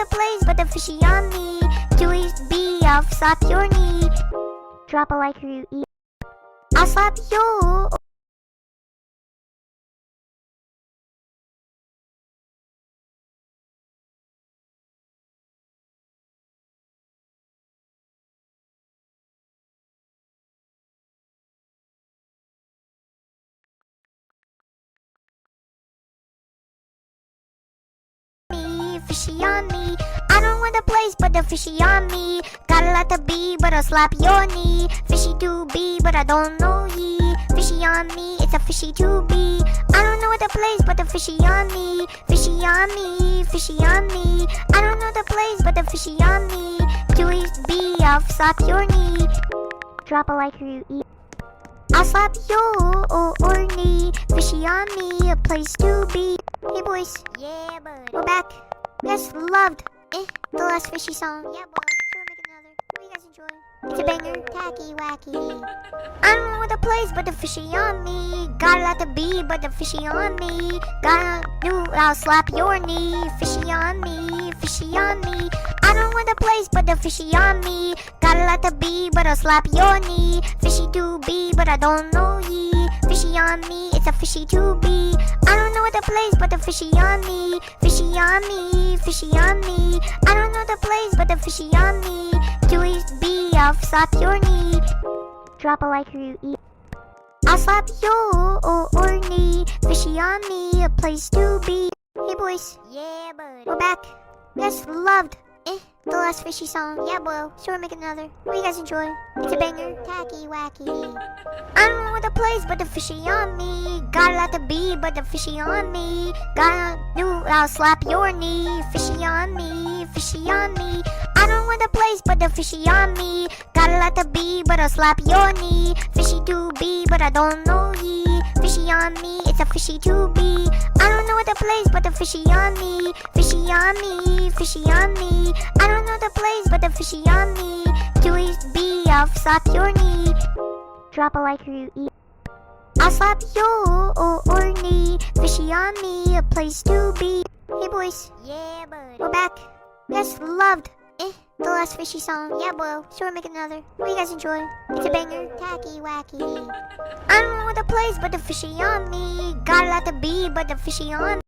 the place but the fishy on me. Chewy be, I'll slap your knee. Drop a like or you eat. I'll slap you. Fishy on me. I don't want the place but the fishy on me. Got a lot to be but I'll slap your knee. Fishy to be but I don't know ye. Fishy on me, it's a fishy to be. I don't know what the place but the fishy on me. Fishy on me, fishy on me. I don't know the place but the fishy on me. Chewy be, I'll slap your knee. Drop a like or you eat. I'll slap your knee. Fishy on me, a place to be. Hey boys, yeah bud, we're back. You guys loved the last fishy song. Yeah boy, sure make another. Hope you guys enjoy. It's a banger, tacky wacky. I don't know what the place but the fishy on me. Got a lot to be but the fishy on me. Got a new, I'll slap your knee. Fishy on me, fishy on me. I don't want the place but the fishy on me. Got a lot to be but I'll slap your knee. Fishy to be but I don't know ye. Fishy on me, it's a fishy to be. I don't know what the place but the fishy on me. Fishy on me, fishy on me. I don't know the place but the fishy on me. Chewy be, I'll slap your knee. Drop a like or you eat. I'll slap your knee. Fishy on me, a place to be. Hey boys, yeah bud, we're back. You guys loved the last fishy song. Yeah boy, sure make another. Hope you guys enjoy. It's a banger, tacky wacky. I don't know what the place but the fishy on me. Got a lot to be but the fishy on me. Got a new, I'll slap your knee. Fishy on me, fishy on me. I don't want the place but the fishy on me. Got a lot to be but I'll slap your knee. Fishy to be but I don't know ye. Fishy on me, it's a fishy to be. I don't know what the place but the fishy on me. Fishy on me, fishy on me. I don't know the place but the fishy on me. Chewy be, I'll slap your knee. Drop a like or you eat. I'll slap your knee. Fishy on me, a place to be. Hey boys, yeah bud, we're back. You guys loved the last fishy song. Yeah boy, sure make another. Hope you guys enjoy. It's a banger, tacky wacky. I don't know what the place but the fishy on me. Got a lot to be but the fishy on me.